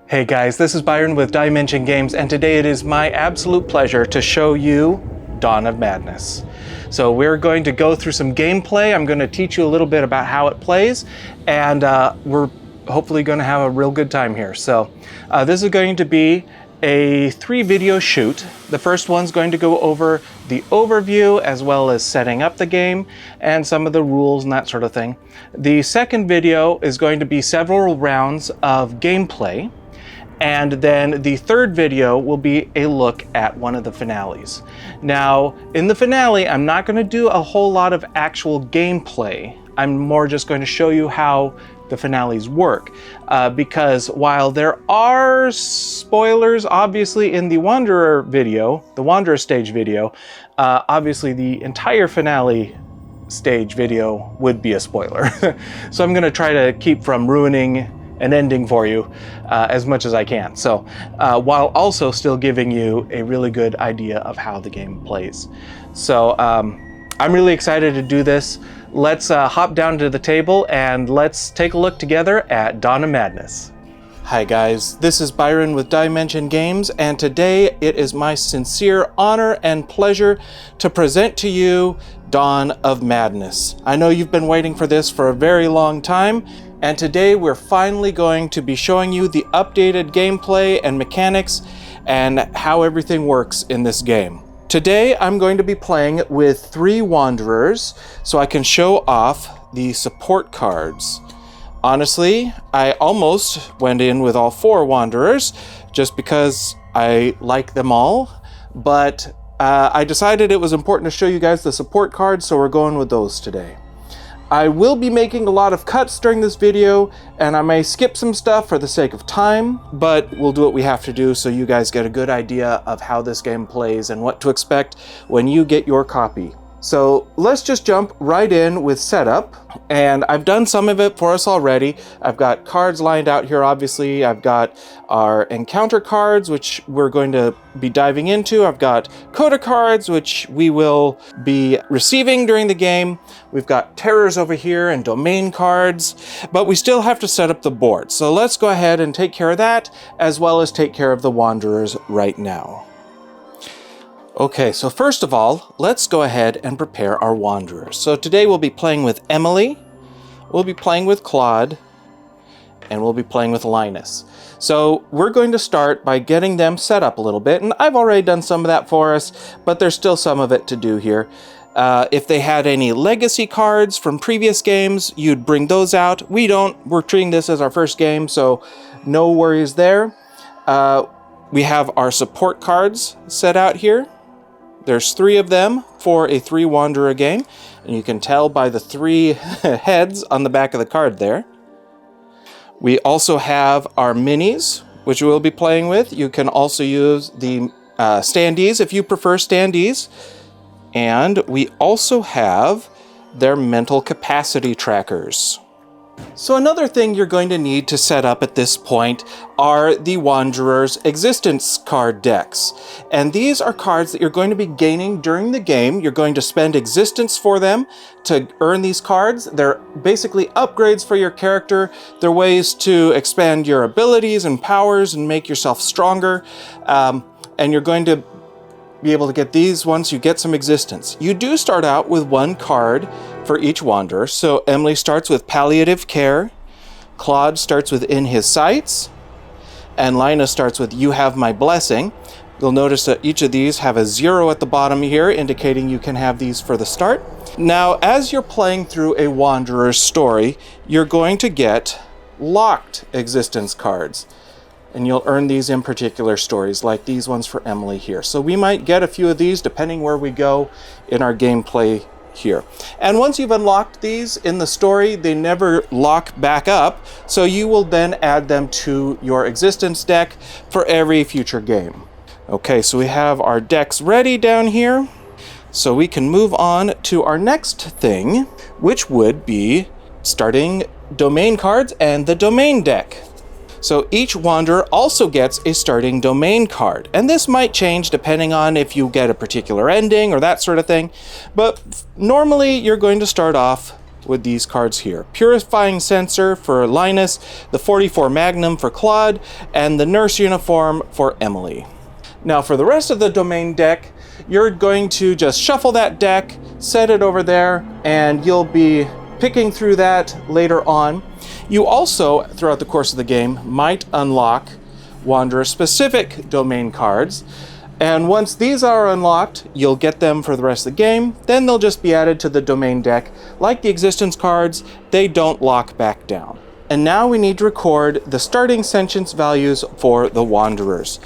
Hey guys, this is Byron with Dimension Games, and today it is my absolute pleasure to show you Dawn of Madness. So we're going to go through some gameplay. I'm going to teach you a little bit about how it plays, and we're hopefully going to have a real good time here. So this is going to be a 3-video shoot. The first one's going to go over the overview as well as setting up the game and some of the rules and that sort of thing. The second video is going to be several rounds of gameplay. And then the third video will be a look at one of the finales. Now, in the finale, I'm not going to do a whole lot of actual gameplay. I'm more just going to show you how the finales work. Because while there are spoilers, obviously, in the Wanderer video, the Wanderer stage video, obviously the entire finale stage video would be a spoiler. So I'm going to try to keep from ruining an ending for you as much as I can. So while also still giving you a really good idea of how the game plays. So I'm really excited to do this. Let's hop down to the table and let's take a look together at Dawn of Madness. Hi guys, this is Byron with Dimension Games, and today it is my sincere honor and pleasure to present to you Dawn of Madness. I know you've been waiting for this for a very long time, and today we're finally going to be showing you the updated gameplay and mechanics and how everything works in this game. Today I'm going to be playing with 3 Wanderers so I can show off the support cards. Honestly, I almost went in with all 4 Wanderers just because I like them all, but I decided it was important to show you guys the support cards, so we're going with those today. I will be making a lot of cuts during this video, and I may skip some stuff for the sake of time, but we'll do what we have to do so you guys get a good idea of how this game plays and what to expect when you get your copy. So let's just jump right in with setup, and I've done some of it for us already. I've got cards lined out here, obviously. I've got our encounter cards, which we're going to be diving into. I've got coda cards, which we will be receiving during the game. We've got terrors over here and domain cards, but we still have to set up the board. So let's go ahead and take care of that, as well as take care of the Wanderers right now. Okay, so first of all, let's go ahead and prepare our Wanderers. So today we'll be playing with Emily, we'll be playing with Claude, and we'll be playing with Linus. So we're going to start by getting them set up a little bit, and I've already done some of that for us, but there's still some of it to do here. If they had any legacy cards from previous games, you'd bring those out. We don't. We're treating this as our first game, so no worries there. We have our support cards set out here. There's 3 of them for a 3 Wanderer game, and you can tell by the 3 heads on the back of the card there. We also have our minis, which we'll be playing with. You can also use the standees if you prefer standees. And we also have their mental capacity trackers. So another thing you're going to need to set up at this point are the Wanderer's existence card decks. And these are cards that you're going to be gaining during the game. You're going to spend existence for them to earn these cards. They're basically upgrades for your character. They're ways to expand your abilities and powers and make yourself stronger. And you're going to be able to get these once you get some existence. You do start out with 1 card for each Wanderer. So Emily starts with Palliative Care, Claude starts with In His Sights, and Linus starts with You Have My Blessing. You'll notice that each of these have a 0 at the bottom here, indicating you can have these for the start. Now, as you're playing through a Wanderer's story, you're going to get locked existence cards. And you'll earn these in particular stories, like these ones for Emily here. So we might get a few of these depending where we go in our gameplay here. And once you've unlocked these in the story, they never lock back up, so you will then add them to your existence deck for every future game. Okay, so we have our decks ready down here, so we can move on to our next thing, which would be starting domain cards and the domain deck. So each Wanderer also gets a starting domain card, and this might change depending on if you get a particular ending or that sort of thing, but normally you're going to start off with these cards here. Purifying Censer for Linus, the 44 Magnum for Claude, and the Nurse Uniform for Emily. Now for the rest of the domain deck, you're going to just shuffle that deck, set it over there, and you'll be picking through that later on. You also, throughout the course of the game, might unlock Wanderer-specific domain cards. And once these are unlocked, you'll get them for the rest of the game. Then they'll just be added to the domain deck. Like the existence cards, they don't lock back down. And now we need to record the starting sentience values for the Wanderers.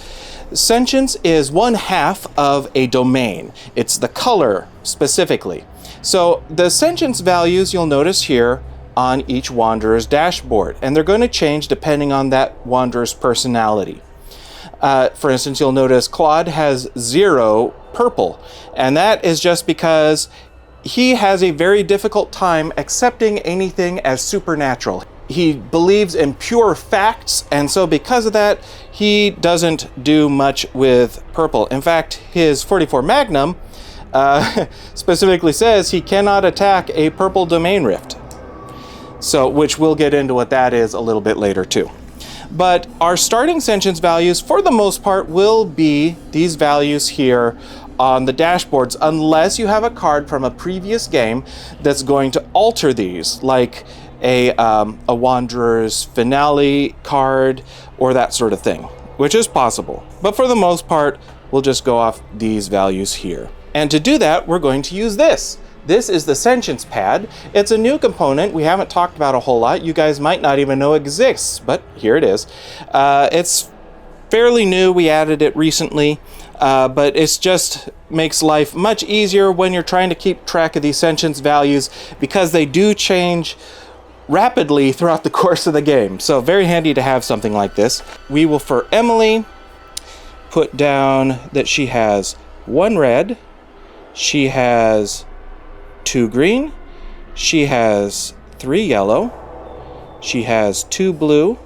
Sentience is 1/2 of a domain. It's the color specifically. So the sentience values you'll notice here on each Wanderer's dashboard, and they're going to change depending on that Wanderer's personality. For instance, you'll notice Claude has 0 purple, and that is just because he has a very difficult time accepting anything as supernatural. He believes in pure facts, and so because of that, he doesn't do much with purple. In fact, his 44 Magnum specifically says he cannot attack a purple domain rift. So, which we'll get into what that is a little bit later too. But our starting sentience values, for the most part, will be these values here on the dashboards, unless you have a card from a previous game that's going to alter these, like a Wanderer's Finale card or that sort of thing, which is possible. But for the most part, we'll just go off these values here. And to do that, we're going to use this. This is the Sentience Pad. It's a new component we haven't talked about a whole lot. You guys might not even know exists, but here it is. It's fairly new. We added it recently, but it's just makes life much easier when you're trying to keep track of these sentience values, because they do change rapidly throughout the course of the game. So very handy to have something like this. We will, for Emily, put down that she has 1 red, she has 2 green, she has 3 yellow, she has 2 blue,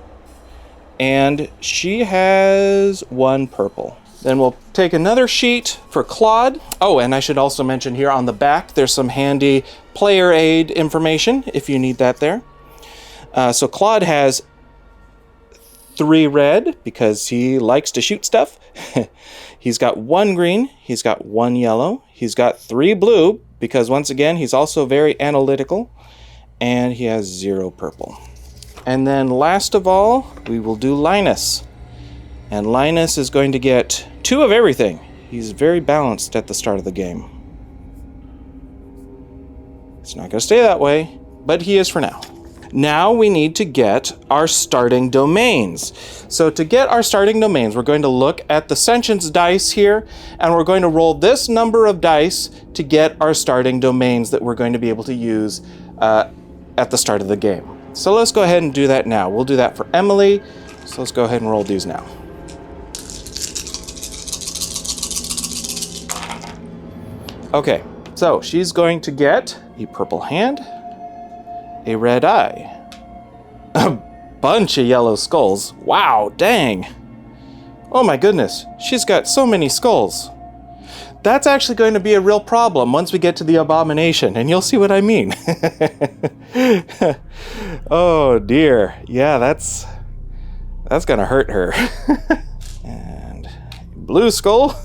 and she has 1 purple. Then we'll take another sheet for Claude. Oh, and I should also mention here on the back, there's some handy player aid information if you need that there. So Claude has 3 red because he likes to shoot stuff. He's got 1 green, he's got 1 yellow, he's got 3 blue because once again, he's also very analytical, and he has 0 purple. And then last of all, we will do Linus. And Linus is going to get 2 of everything. He's very balanced at the start of the game. It's not going to stay that way, but he is for now. Now we need to get our starting domains. So to get our starting domains, we're going to look at the sentience dice here, and we're going to roll this number of dice to get our starting domains that we're going to be able to use at the start of the game. So let's go ahead and do that now. We'll do that for Emily. So let's go ahead and roll these now. Okay, so she's going to get a purple hand, a red eye, a bunch of yellow skulls. Wow, dang. Oh my goodness, she's got so many skulls. That's actually going to be a real problem once we get to the Abomination, and you'll see what I mean. Oh dear, yeah, that's gonna hurt her. And blue skull,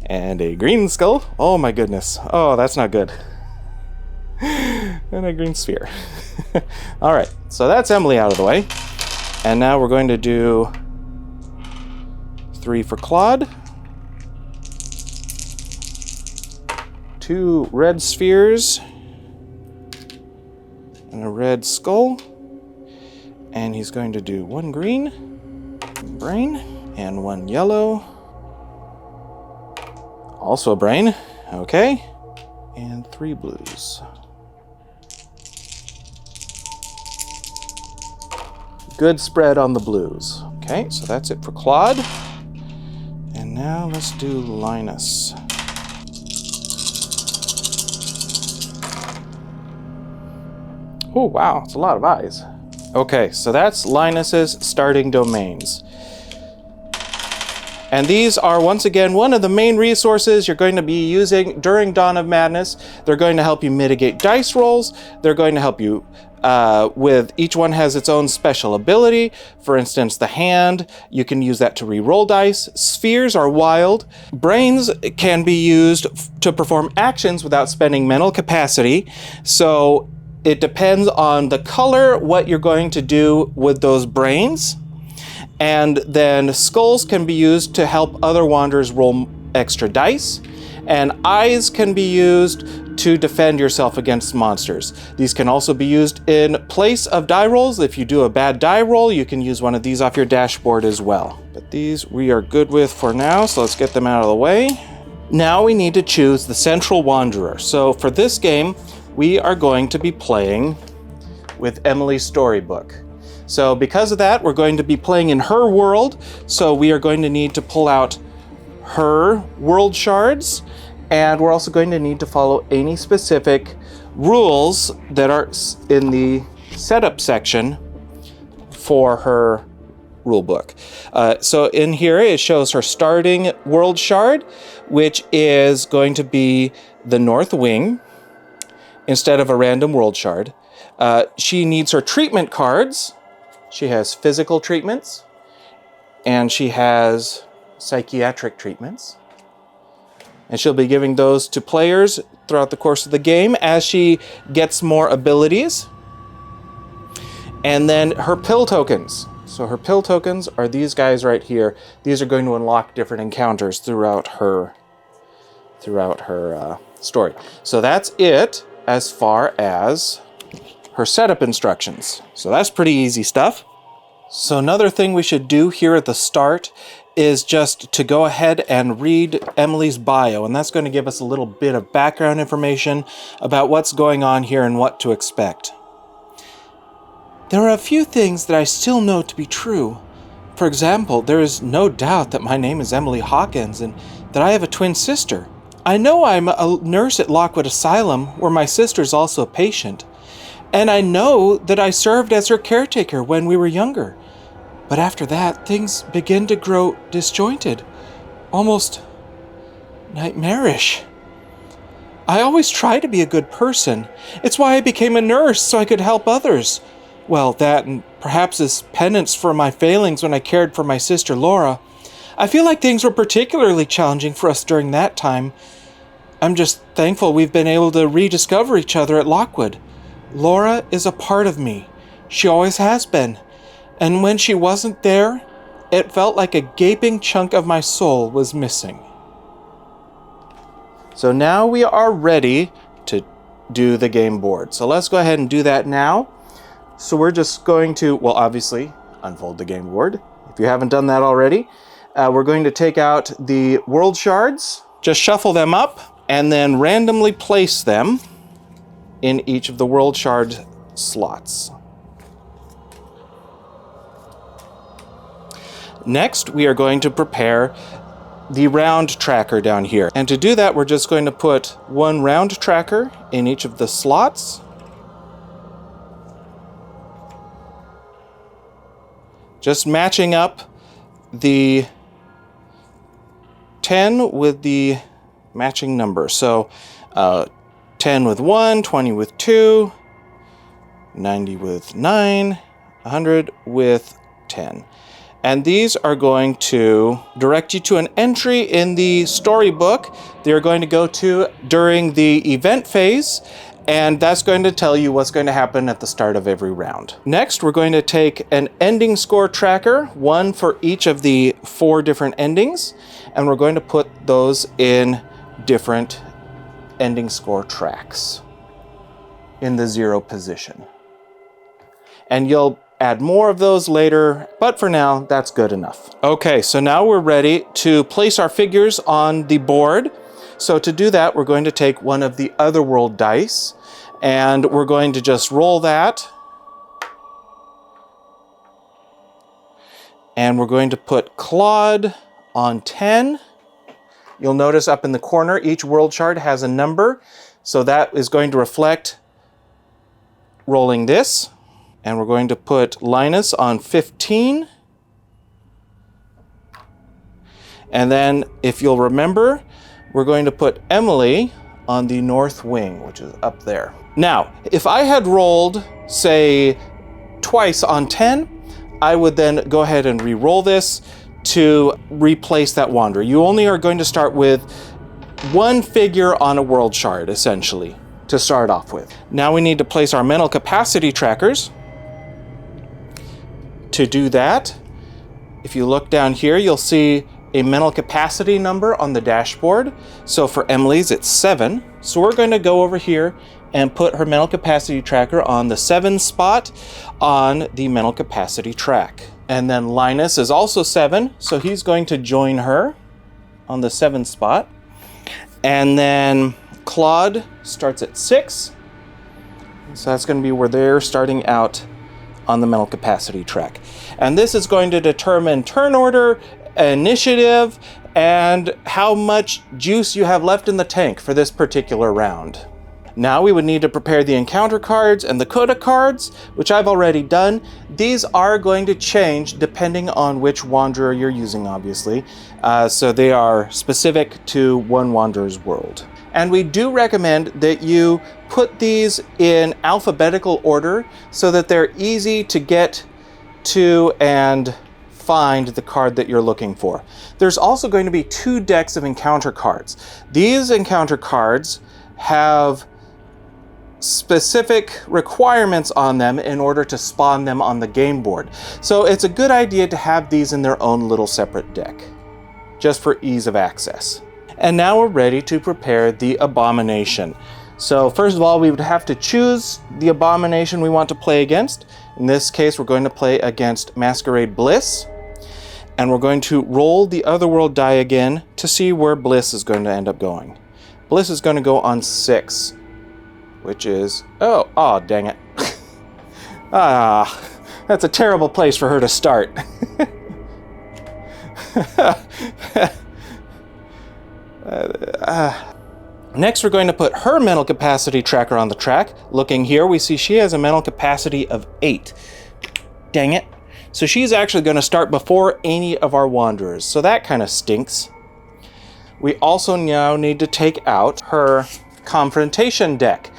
and a green skull. Oh my goodness, oh, that's not good. And a green sphere. All right, so that's Emily out of the way. And now we're going to do 3 for Claude. 2 red spheres. And a red skull. And he's going to do 1 green, brain, and 1 yellow. Also a brain, okay. And 3 blues. Good spread on the blues. Okay, so that's it for Claude. And now let's do Linus. Oh, wow, it's a lot of eyes. Okay, so that's Linus's starting domains. And these are, once again, one of the main resources you're going to be using during Dawn of Madness. They're going to help you mitigate dice rolls. They're going to help you with, each one has its own special ability. For instance, the hand, you can use that to re-roll dice. Spheres are wild. Brains can be used to perform actions without spending mental capacity. So it depends on the color, what you're going to do with those brains. And then skulls can be used to help other wanderers roll extra dice. And eyes can be used to defend yourself against monsters. These can also be used in place of die rolls. If you do a bad die roll, you can use one of these off your dashboard as well. But these we are good with for now, so let's get them out of the way. Now we need to choose the central wanderer. So for this game, we are going to be playing with Emily's storybook. So because of that, we're going to be playing in her world. So we are going to need to pull out her world shards, and we're also going to need to follow any specific rules that are in the setup section for her rule book. So in here, it shows her starting world shard, which is going to be the North Wing instead of a random world shard. She needs her treatment cards. She has physical treatments, and she has psychiatric treatments. And she'll be giving those to players throughout the course of the game as she gets more abilities. And then her pill tokens. So her pill tokens are these guys right here. These are going to unlock different encounters throughout her story. So that's it as far as her setup instructions. So that's pretty easy stuff. So another thing we should do here at the start is just to go ahead and read Emily's bio, and that's going to give us a little bit of background information about what's going on here and what to expect. There are a few things that I still know to be true. For example, there is no doubt that my name is Emily Hawkins and that I have a twin sister. I know I'm a nurse at Lockwood Asylum, where my sister is also a patient. And I know that I served as her caretaker when we were younger. But after that, things begin to grow disjointed, almost nightmarish. I always try to be a good person. It's why I became a nurse, so I could help others. Well, that and perhaps as penance for my failings when I cared for my sister Laura. I feel like things were particularly challenging for us during that time. I'm just thankful we've been able to rediscover each other at Lockwood. Laura is a part of me. She always has been. And when she wasn't there, it felt like a gaping chunk of my soul was missing. So now we are ready to do the game board. So let's go ahead and do that now. So we're just going to, well, obviously, unfold the game board. If you haven't done that already, we're going to take out the world shards, just shuffle them up, and then randomly place them in each of the world shard slots. Next, we are going to prepare the round tracker down here. And to do that, we're just going to put one round tracker in each of the slots. Just matching up the 10 with the matching number. So 10 with 1, 20 with 2, 90 with 9, 100 with 10. And these are going to direct you to an entry in the storybook that you're going to go to during the event phase, and that's going to tell you what's going to happen at the start of every round. Next, we're going to take an ending score tracker, one for each of the 4 different endings, and we're going to put those in different ending score tracks in the 0 position. And you'll add more of those later, but for now, that's good enough. Okay, so now we're ready to place our figures on the board. So to do that, we're going to take one of the Otherworld dice, and we're going to just roll that. And we're going to put Claude on 10. You'll notice up in the corner, each world shard has a number. So that is going to reflect rolling this. And we're going to put Linus on 15. And then, if you'll remember, we're going to put Emily on the north wing, which is up there. Now, if I had rolled, say, twice on 10, I would then go ahead and re-roll this to replace that wanderer. You only are going to start with one figure on a world shard, essentially, to start off with. Now we need to place our mental capacity trackers. To do that, if you look down here, you'll see a mental capacity number on the dashboard. So for Emily's, it's 7. So we're going to go over here and put her mental capacity tracker on the 7 spot on the mental capacity track. And then Linus is also 7, so he's going to join her on the 7 spot. And then Claude starts at 6. So that's going to be where they're starting out on the mental capacity track. And this is going to determine turn order, initiative, and how much juice you have left in the tank for this particular round. Now we would need to prepare the encounter cards and the coda cards, which I've already done. These are going to change depending on which wanderer you're using, obviously. So they are specific to one wanderer's world. And we do recommend that you put these in alphabetical order so that they're easy to get to and find the card that you're looking for. There's also going to be 2 decks of encounter cards. These encounter cards have specific requirements on them in order to spawn them on the game board. So it's a good idea to have these in their own little separate deck, just for ease of access. And now we're ready to prepare the Abomination. So first of all, we would have to choose the Abomination we want to play against. In this case, we're going to play against Masquerade Bliss. And we're going to roll the Otherworld die again to see where Bliss is going to end up going. Bliss is going to go on 6, which is, oh, dang it. That's a terrible place for her to start. Next, we're going to put her mental capacity tracker on the track. Looking here, we see she has a mental capacity of 8. Dang it. So she's actually going to start before any of our wanderers. So that kind of stinks. We also now need to take out her confrontation deck.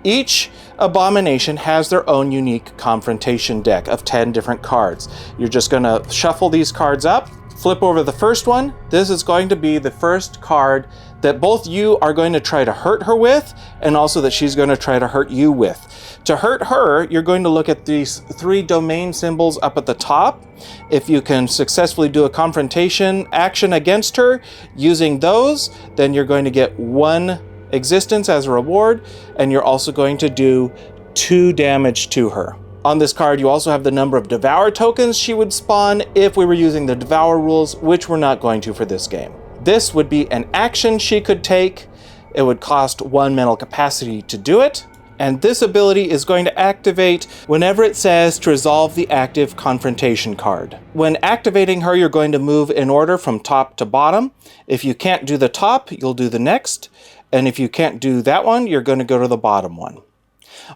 Each Abomination has their own unique confrontation deck of 10 different cards. You're just going to shuffle these cards up, flip over the first one. This is going to be the first card that both you are going to try to hurt her with, and also that she's going to try to hurt you with. To hurt her, you're going to look at these 3 domain symbols up at the top. If you can successfully do a confrontation action against her using those, then you're going to get 1 existence as a reward, and you're also going to do 2 damage to her. On this card, you also have the number of Devour tokens she would spawn if we were using the Devour rules, which we're not going to for this game. This would be an action she could take. It would cost 1 mental capacity to do it. And this ability is going to activate whenever it says to resolve the active confrontation card. When activating her, you're going to move in order from top to bottom. If you can't do the top, you'll do the next. And if you can't do that one, you're going to go to the bottom one.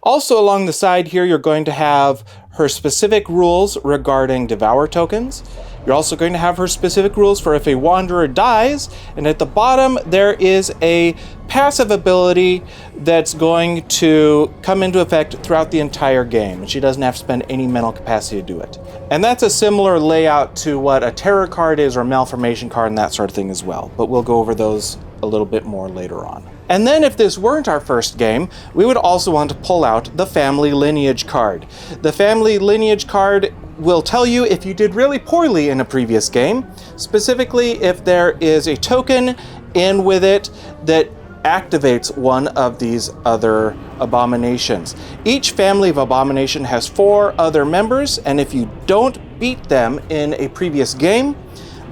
Also along the side here, you're going to have her specific rules regarding Devour tokens. You're also going to have her specific rules for if a Wanderer dies, and at the bottom there is a passive ability that's going to come into effect throughout the entire game, and she doesn't have to spend any mental capacity to do it. And that's a similar layout to what a Terror card is, or a Malformation card, and that sort of thing as well, but we'll go over those a little bit more later on. And then if this weren't our first game, we would also want to pull out the Family Lineage card. The Family Lineage card will tell you if you did really poorly in a previous game, specifically if there is a token in with it that activates one of these other abominations. Each family of abomination has 4 other members, and if you don't beat them in a previous game,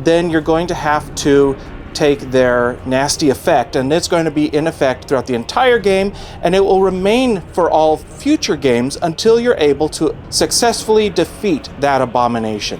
then you're going to have to take their nasty effect, and it's going to be in effect throughout the entire game, and it will remain for all future games until you're able to successfully defeat that abomination.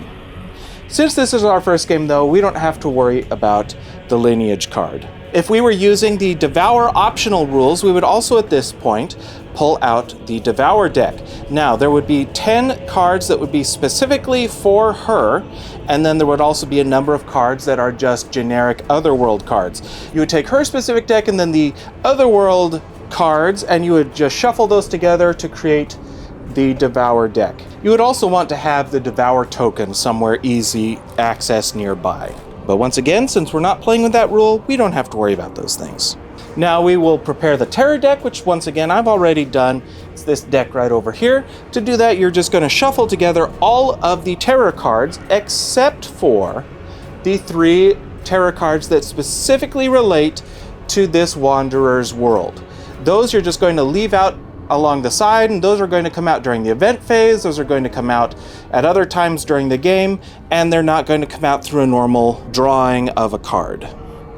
Since this is our first game though, we don't have to worry about the lineage card. If we were using the Devour optional rules, we would also at this point pull out the Devour deck. Now, there would be 10 cards that would be specifically for her, And then there would also be a number of cards that are just generic Otherworld cards. You would take her specific deck and then the Otherworld cards, and you would just shuffle those together to create the Devour deck. You would also want to have the Devour token somewhere easy access nearby. But once again, since we're not playing with that rule, we don't have to worry about those things. Now we will prepare the Terror deck, which once again I've already done. It's this deck right over here. To do that, you're just going to shuffle together all of the Terror cards except for the 3 Terror cards that specifically relate to this Wanderer's world. Those you're just going to leave out along the side, and those are going to come out during the event phase. Those are going to come out at other times during the game, and they're not going to come out through a normal drawing of a card.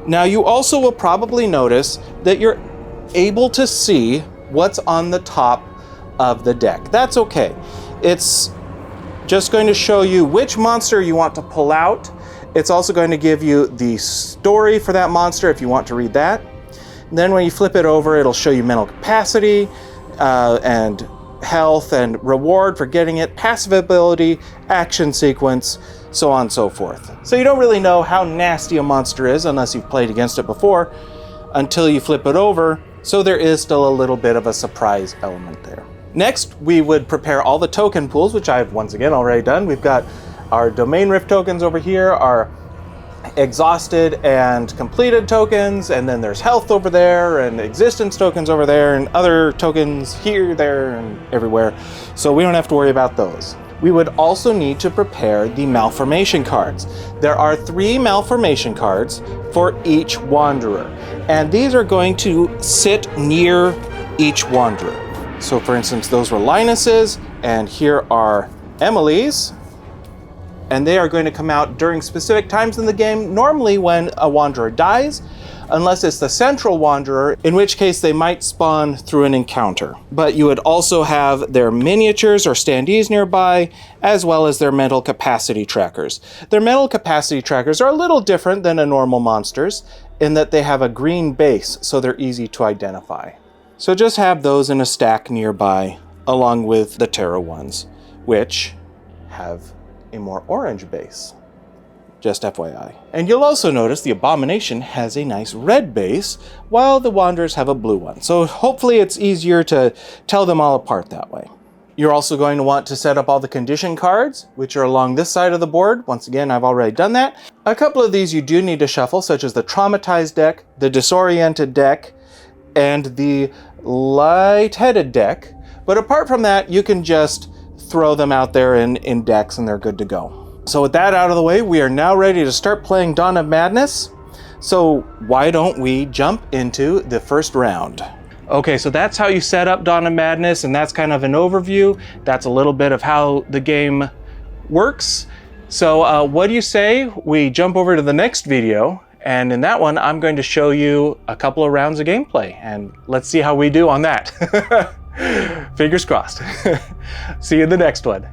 Now you also will probably notice that you're able to see what's on the top of the deck. That's okay. It's just going to show you which monster you want to pull out. It's also going to give you the story for that monster if you want to read that. And then when you flip it over, it'll show you mental capacity and health and reward for getting it, passive ability, action sequence, so on and so forth. So you don't really know how nasty a monster is unless you've played against it before until you flip it over, so there is still a little bit of a surprise element there. Next, we would prepare all the token pools, which I've once again already done. We've got our Domain Rift tokens over here, our exhausted and completed tokens, and then there's health over there, and existence tokens over there, and other tokens here, there, and everywhere. So we don't have to worry about those. We would also need to prepare the Malformation cards. There are 3 Malformation cards for each Wanderer, and these are going to sit near each Wanderer. So for instance, those were Linus's, and here are Emily's, and they are going to come out during specific times in the game, normally when a Wanderer dies, unless it's the central Wanderer, in which case they might spawn through an encounter. But you would also have their miniatures or standees nearby, as well as their mental capacity trackers. Their mental capacity trackers are a little different than a normal monster's, in that they have a green base, so they're easy to identify. So just have those in a stack nearby, along with the Terror ones, which have a more orange base. Just FYI. And you'll also notice the Abomination has a nice red base, while the Wanderers have a blue one. So hopefully it's easier to tell them all apart that way. You're also going to want to set up all the condition cards, which are along this side of the board. Once again, I've already done that. A couple of these you do need to shuffle, such as the Traumatized deck, the Disoriented deck, and the Light-Headed deck. But apart from that, you can just throw them out there in decks and they're good to go. So with that out of the way, we are now ready to start playing Dawn of Madness. So why don't we jump into the first round? Okay, so that's how you set up Dawn of Madness, and that's kind of an overview. That's a little bit of how the game works. So what do you say we jump over to the next video, and in that one I'm going to show you a couple of rounds of gameplay, and let's see how we do on that. Fingers crossed. See you in the next one.